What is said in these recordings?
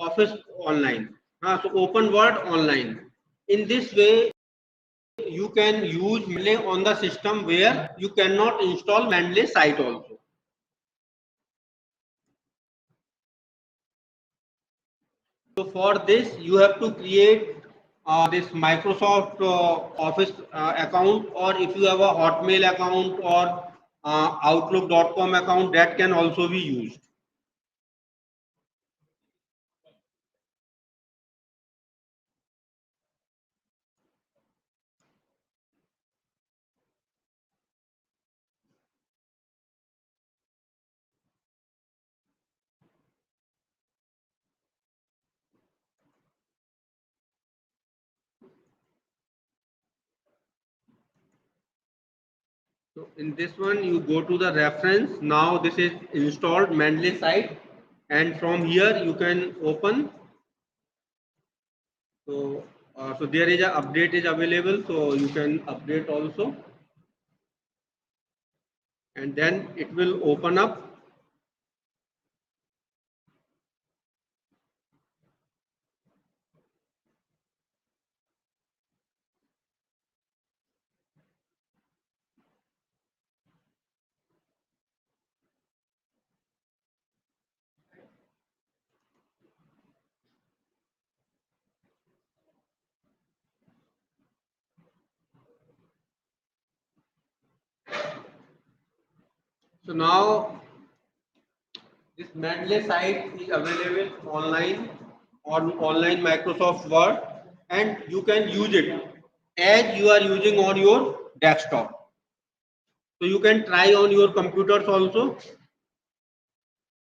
Office online. So open Word online. In this way, you can use Mendeley on the system where you cannot install Mendeley site also. So for this, you have to create this Microsoft Office account, or if you have a Hotmail account or Outlook.com account, that can also be used. So in this one, you go to the reference. Now this is installed Mendeley site, and from here you can open. So there is a update is available, so you can update also, and then it will open up. So now this Mendeley site is available online on online Microsoft Word, and you can use it as you are using on your desktop. So you can try on your computers also.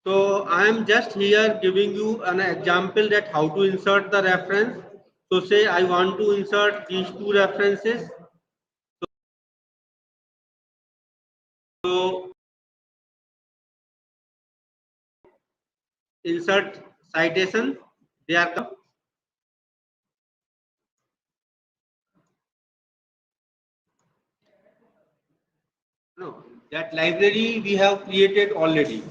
So I am just here giving you an example that how to insert the reference. So say I want to insert these two references. So insert citation. They are no, that library we have created already.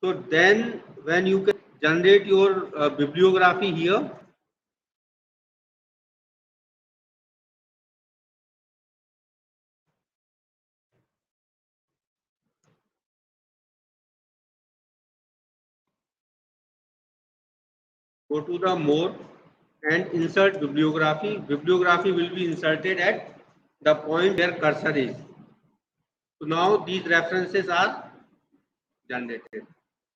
So then when you can generate your bibliography here, go to the more and insert bibliography. Bibliography will be inserted at the point where cursor is. So now these references are generated.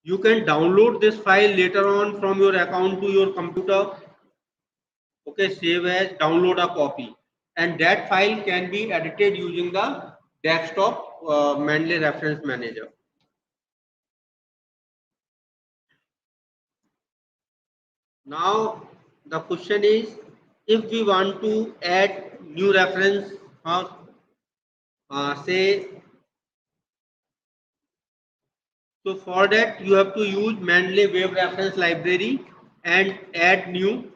You can download this file later on from your account to your computer. Okay, save as, download a copy, and that file can be edited using the desktop Mendeley reference manager. Now the question is, if we want to add new reference, say, so for that you have to use Mendeley web reference library and add new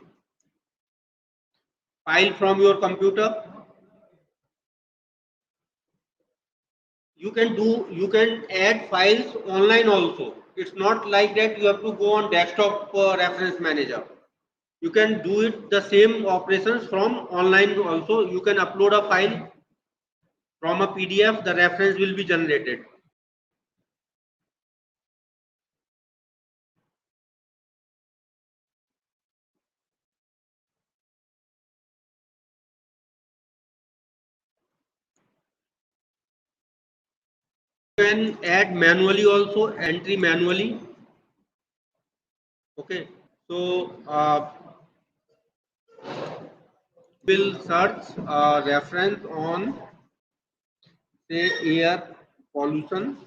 file from your computer. You can add files online also. It's not like that you have to go on desktop reference manager. You can do it the same operations from online also. You can upload a file from a PDF, the reference will be generated. You can add manually also, entry manually. Okay, so will search reference on, say, air pollution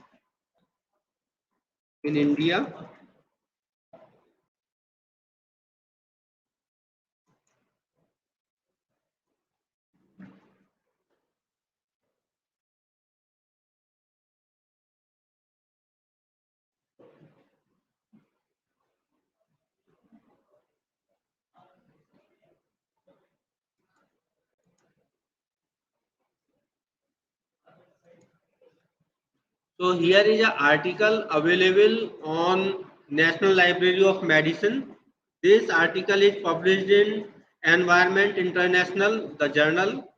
in India. So here is an article available on National Library of Medicine. This article is published in Environment International, the journal,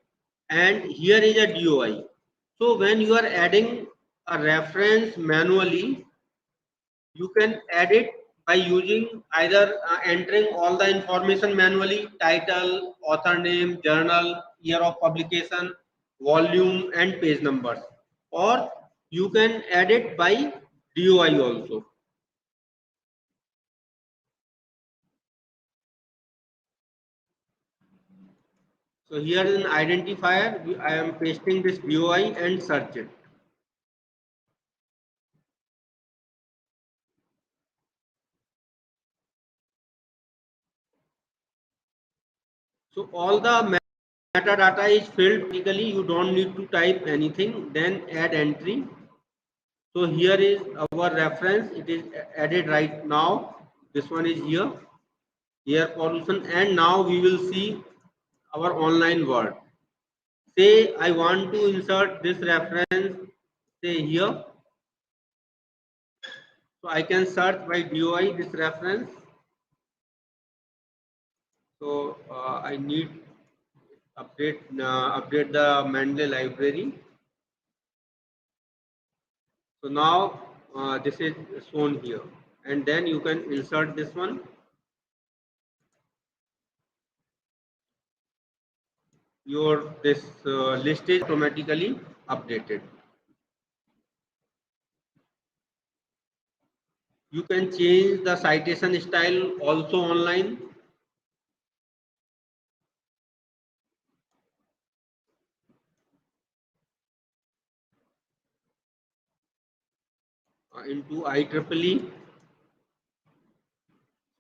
and here is a DOI. So when you are adding a reference manually, you can add it by using either entering all the information manually, title, author name, journal, year of publication, volume and page numbers, or you can add it by DOI also. So here is an identifier. I am pasting this DOI and search it. So all the metadata is filled automatically. You don't need to type anything. Then add entry. So here is our reference. It is added right now. This one is here, air pollution, and now we will see our online word. Say I want to insert this reference, say here. So I can search by DOI this reference. So I need update the Mendeley library. So now this is shown here, and then you can insert this one. Your this list is automatically updated. You can change the citation style also online. Into IEEE.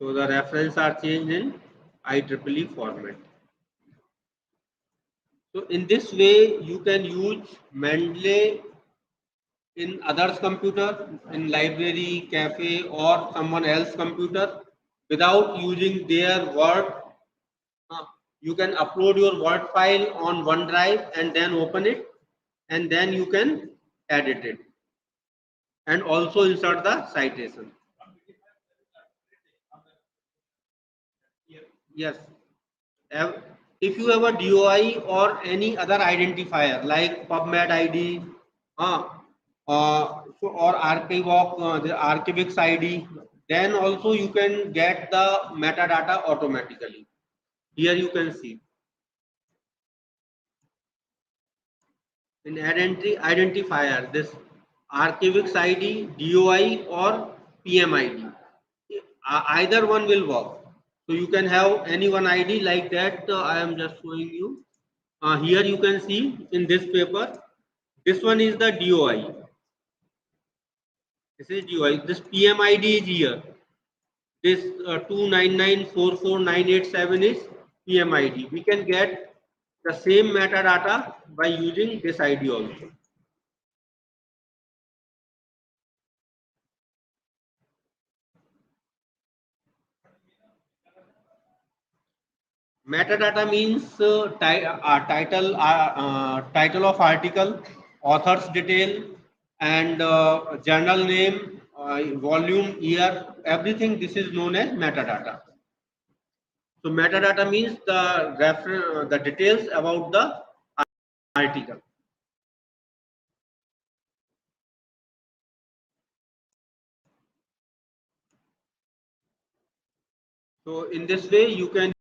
So the reference are changed in IEEE format. So in this way, you can use Mendeley in others' computer, in library, cafe, or someone else's computer without using their Word. Uh, You can upload your Word file on OneDrive and then open it, and then you can edit it and also insert the citation. Yes. If you have a DOI or any other identifier like PubMed ID, or the Archivix ID, then also you can get the metadata automatically. Here you can see in add entry identifier this Archivix ID, DOI or PMID. Either one will work. So you can have any one ID like that. I am just showing you. Here you can see in this paper, this one is the DOI. This is DOI. This PMID is here. This 29944,987 is PMID. We can get the same metadata by using this ID also. Metadata means title of article, author's detail, and journal name, volume, year, everything. This is known as metadata. So metadata means the details about the article. So in this way, you can